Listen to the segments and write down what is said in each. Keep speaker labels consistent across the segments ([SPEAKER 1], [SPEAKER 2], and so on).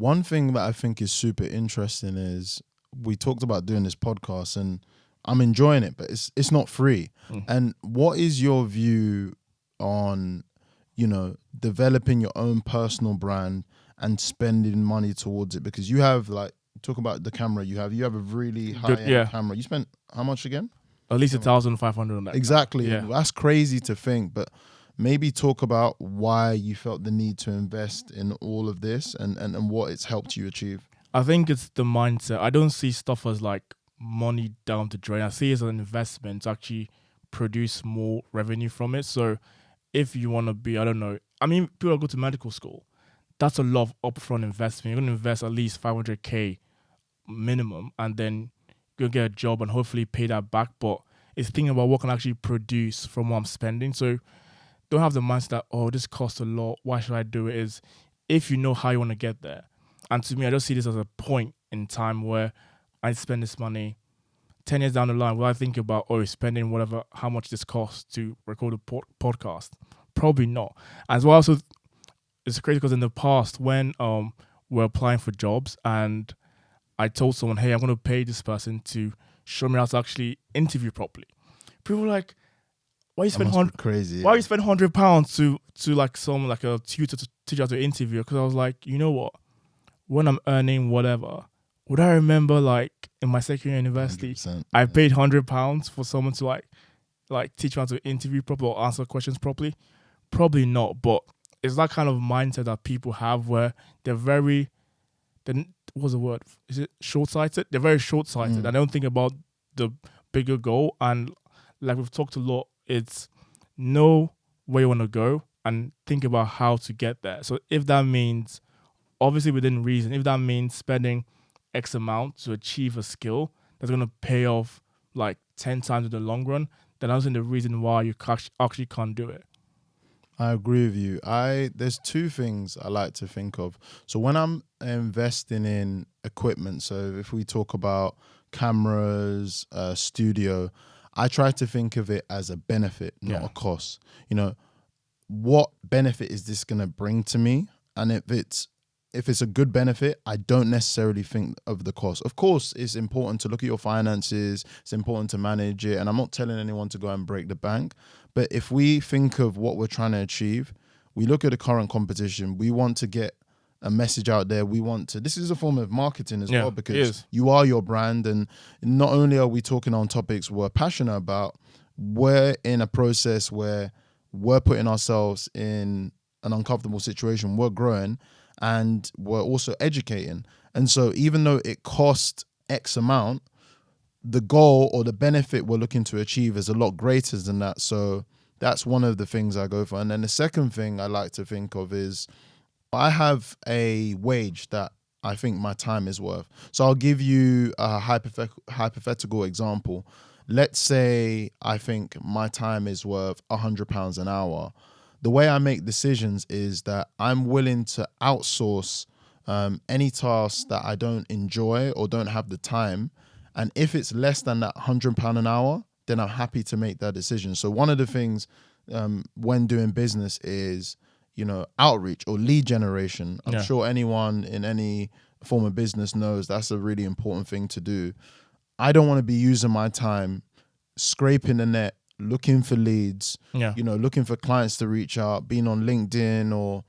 [SPEAKER 1] One thing that I think is super interesting is we talked about doing this podcast, and I'm enjoying it, but it's not free. And what is your view on, developing your own personal brand and spending money towards it? Because you have, like, talk about the camera you have a really high-end camera. You spent how much again?
[SPEAKER 2] At least 1,500 on that.
[SPEAKER 1] Exactly.
[SPEAKER 2] Yeah.
[SPEAKER 1] That's crazy to think, but maybe talk about why you felt the need to invest in all of this and what it's helped you achieve.
[SPEAKER 2] I think it's the mindset. I don't see stuff as like money down the drain. I see it as an investment to actually produce more revenue from it. So if you want to be, I don't know, I mean, people go to medical school. That's a lot of upfront investment. You're going to invest at least 500K minimum, and then go get a job and hopefully pay that back. But it's thinking about what can I actually produce from what I'm spending. So don't have the mindset that, oh, this costs a lot, why should I do it? Is if you know how you want to get there. And to me, I just see this as a point in time where I spend this money 10 years down the line. Will I think about, spending whatever, how much this costs to record a podcast? Probably not. As well, also, it's crazy because in the past when we're applying for jobs and I told someone, hey, I'm going to pay this person to show me how to actually interview properly. People were like, why you spend Why you spend £100 to like someone like a tutor to teach you how to interview? Because I was like, you know what? When I'm earning whatever, would I remember like in my second year university, I paid £100 for someone to like teach me how to interview properly or answer questions properly? Probably not. But it's that kind of mindset that people have where what's the word? Is it short-sighted? They're very short-sighted. I don't think about the bigger goal. And like we've talked a lot, it's know where you want to go and think about how to get there. So if that means, obviously within reason, if that means spending X amount to achieve a skill that's going to pay off like 10 times in the long run, then that's the reason why you actually can't do it.
[SPEAKER 1] I agree with you. There's two things I like to think of. So when I'm investing in equipment, so if we talk about cameras, studio, I try to think of it as a benefit, not a cost. What benefit is this going to bring to me? And if it's a good benefit, I don't necessarily think of the cost. Of course, it's important to look at your finances. It's important to manage it. And I'm not telling anyone to go and break the bank. But if we think of what we're trying to achieve, we look at the current competition. We want to get a message out there. This is a form of marketing as well, because you are your brand. And not only are we talking on topics we're passionate about, we're in a process where we're putting ourselves in an uncomfortable situation. We're growing and we're also educating. And so even though it costs X amount, the goal or the benefit we're looking to achieve is a lot greater than that. So that's one of the things I go for. And then the second thing I like to think of is I have a wage that I think my time is worth. So I'll give you a hypothetical example. Let's say I think my time is worth £100 an hour. The way I make decisions is that I'm willing to outsource any task that I don't enjoy or don't have the time. And if it's less than that £100 an hour, then I'm happy to make that decision. So one of the things when doing business is, outreach or lead generation. I'm sure anyone in any form of business knows that's a really important thing to do. I don't want to be using my time scraping the net, looking for leads, looking for clients to reach out, being on LinkedIn or,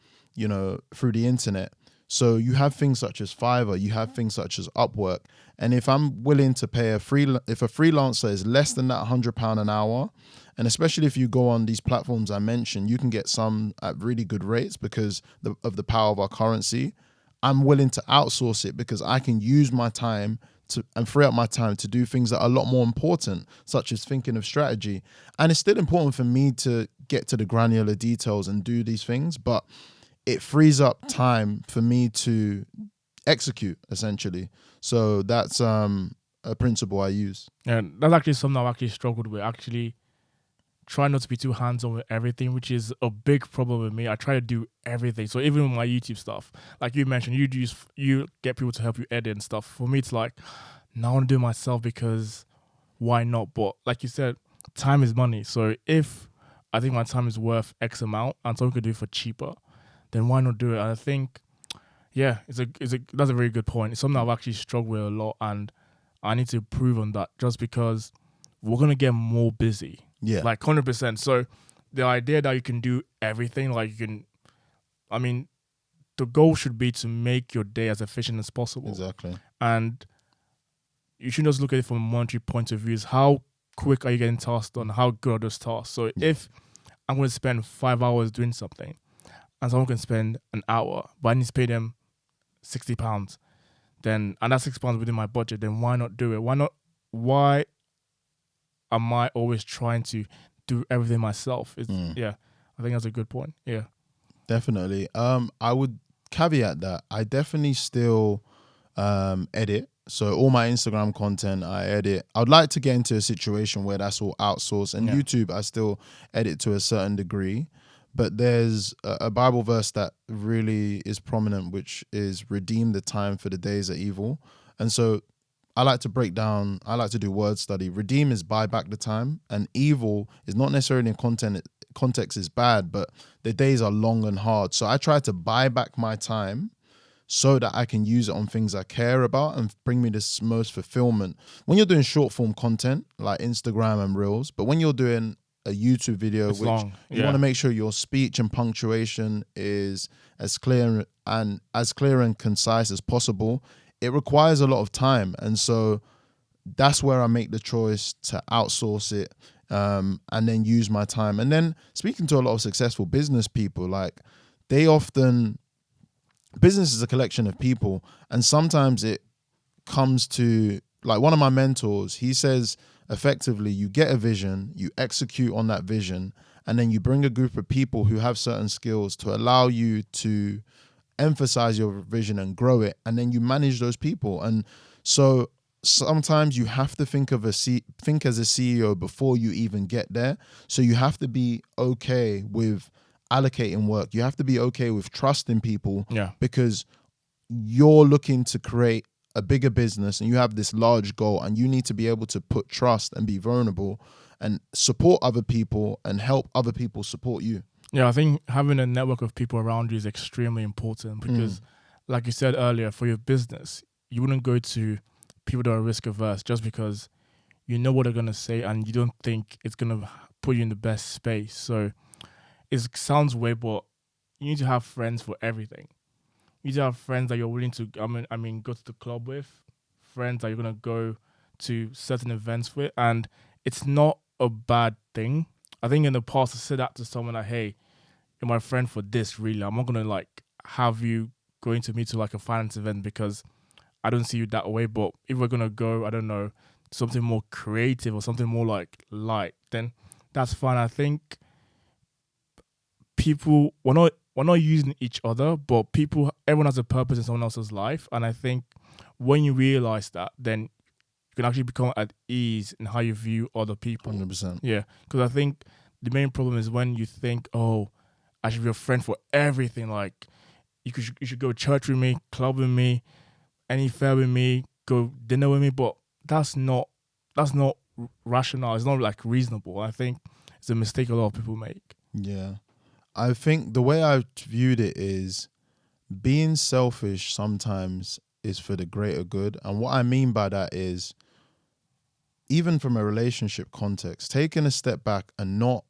[SPEAKER 1] through the internet. So you have things such as Fiverr, you have things such as Upwork. And if I'm willing to pay if a freelancer is less than that £100 an hour, and especially if you go on these platforms I mentioned, you can get some at really good rates because of the power of our currency. I'm willing to outsource it because I can use my time and free up my time to do things that are a lot more important, such as thinking of strategy. And it's still important for me to get to the granular details and do these things, but it frees up time for me to execute, essentially. So that's a principle I use.
[SPEAKER 2] And that's actually something I've actually struggled with. Actually, try not to be too hands-on with everything, which is a big problem with me. I try to do everything. So even with my YouTube stuff, like you mentioned, you get people to help you edit and stuff. For me, it's like, no, I want to do it myself because why not? But like you said, time is money. So if I think my time is worth X amount and someone could do it for cheaper, then why not do it? And I think Yeah, that's a very good point. It's something I've actually struggled with a lot, and I need to improve on that. Just because we're gonna get more busy,
[SPEAKER 1] Yeah,
[SPEAKER 2] like 100%. So the idea that you can do everything, like you can, I mean, the goal should be to make your day as efficient as possible,
[SPEAKER 1] exactly.
[SPEAKER 2] and you shouldn't just look at it from a monetary point of view. Is how quick are you getting tasks done? How good are those tasks? So
[SPEAKER 1] Yeah.
[SPEAKER 2] if I'm going to spend 5 hours doing something, and someone can spend an hour, but I need to pay them £60, then and that's £6 within my budget, then why not do it? Why not? Why am I always trying to do everything myself? It's
[SPEAKER 1] Mm.
[SPEAKER 2] yeah, I think that's a good point. Yeah,
[SPEAKER 1] Definitely. I would caveat that I definitely still edit. So all my Instagram content I edit. I'd like to get into a situation where that's all outsourced. And
[SPEAKER 2] Yeah.
[SPEAKER 1] YouTube I still edit to a certain degree. But there's a Bible verse that really is prominent, which is redeem the time for the days are evil. And so I like to do word study. Redeem is buy back the time, and evil is not necessarily in context is bad, but the days are long and hard. So I try to buy back my time so that I can use it on things I care about and bring me this most fulfillment. When you're doing short form content like Instagram and Reels, but when you're doing a YouTube video,
[SPEAKER 2] it's
[SPEAKER 1] which
[SPEAKER 2] long.
[SPEAKER 1] you want to make sure your speech and punctuation is as clear and concise as possible, it requires a lot of time. And so that's where I make the choice to outsource it, and then use my time. And then speaking to a lot of successful business people, like they often, business is a collection of people, and sometimes it comes to, like, one of my mentors, he says effectively you get a vision, you execute on that vision, and then you bring a group of people who have certain skills to allow you to emphasize your vision and grow it, and then you manage those people. And so sometimes you have to think as a CEO before you even get there. So you have to be okay with allocating work. You have to be okay with trusting people,
[SPEAKER 2] Yeah.
[SPEAKER 1] because you're looking to create a bigger business and you have this large goal, and you need to be able to put trust and be vulnerable and support other people and help other people support you.
[SPEAKER 2] Yeah, I think having a network of people around you is extremely important because, like you said earlier, for your business, you wouldn't go to people that are risk averse just because you know what they're going to say and you don't think it's going to put you in the best space. So it sounds weird, but you need to have friends for everything. You need to have friends that you're willing to, go to the club with, friends that you're going to go to certain events with. And it's not a bad thing. I think in the past, I said that to someone like, hey, you're my friend for this, really. I'm not going to like have you going to me to like a finance event because I don't see you that way. But if we're going to go, I don't know, something more creative or something more like light, then that's fine. I think people, we're not using each other, but everyone has a purpose in someone else's life. And I think when you realize that, then you can actually become at ease in how you view other people.
[SPEAKER 1] 100%.
[SPEAKER 2] Yeah, because I think the main problem is when you think, oh, I should be a friend for everything. Like you should go to church with me, club with me, any fair with me, go dinner with me. But that's not rational. It's not like reasonable. I think it's a mistake a lot of people make.
[SPEAKER 1] Yeah. I think the way I viewed it is being selfish sometimes is for the greater good. And what I mean by that is, even from a relationship context, taking a step back and not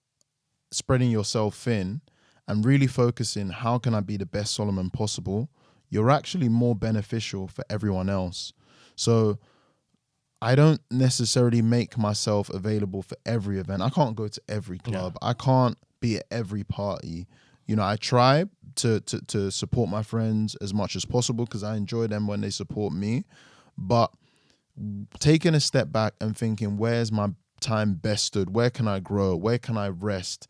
[SPEAKER 1] spreading yourself thin and really focusing, how can I be the best Solomon possible? You're actually more beneficial for everyone else. So I don't necessarily make myself available for every event. I can't go to every club. Yeah. I can't be at every party. You know, I try to support my friends as much as possible because I enjoy them when they support me. But taking a step back and thinking, where's my time best stood? Where can I grow? Where can I rest?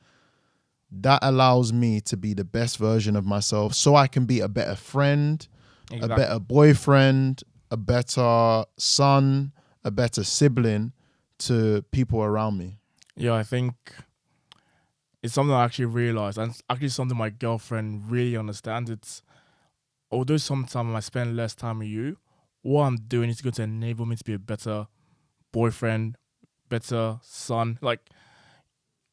[SPEAKER 1] That allows me to be the best version of myself so I can be a better friend, a better boyfriend, a better son, a better sibling to people around me.
[SPEAKER 2] Yeah, I think it's something I actually realized, and it's actually something my girlfriend really understands. It's, although sometimes I spend less time with you, what I'm doing is going to enable me to be a better boyfriend, better son. Like,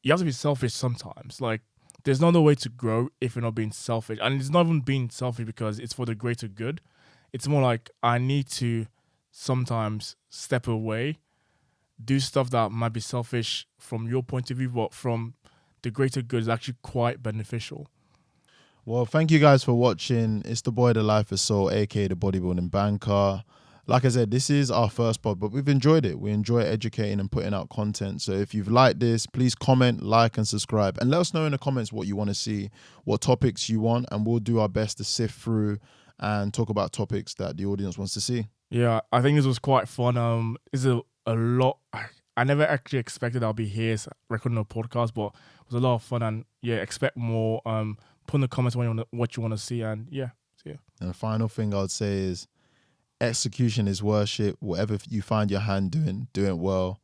[SPEAKER 2] you have to be selfish sometimes. Like, there's no other way to grow if you're not being selfish. And it's not even being selfish because it's for the greater good. It's more like I need to sometimes step away, do stuff that might be selfish from your point of view, but from the greater good is actually quite beneficial.
[SPEAKER 1] Well, thank you guys for watching. It's the boy, the LifeofSol, aka the bodybuilding banker. Like I said, this is our first pod, but we've enjoyed it. We enjoy educating and putting out content. So if you've liked this, please comment, like, and subscribe. And let us know in the comments what you want to see, what topics you want, and we'll do our best to sift through and talk about topics that the audience wants to see.
[SPEAKER 2] Yeah, I think this was quite fun. It's a lot. I never actually expected I'll be here recording a podcast, but it was a lot of fun. And yeah, expect more. Put in the comments what you want to see, and yeah, see ya.
[SPEAKER 1] And the final thing I would say is execution is worship. Whatever you find your hand doing, do it well.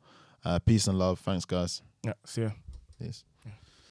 [SPEAKER 1] Peace and love. Thanks, guys.
[SPEAKER 2] Yeah, see ya.
[SPEAKER 1] Peace.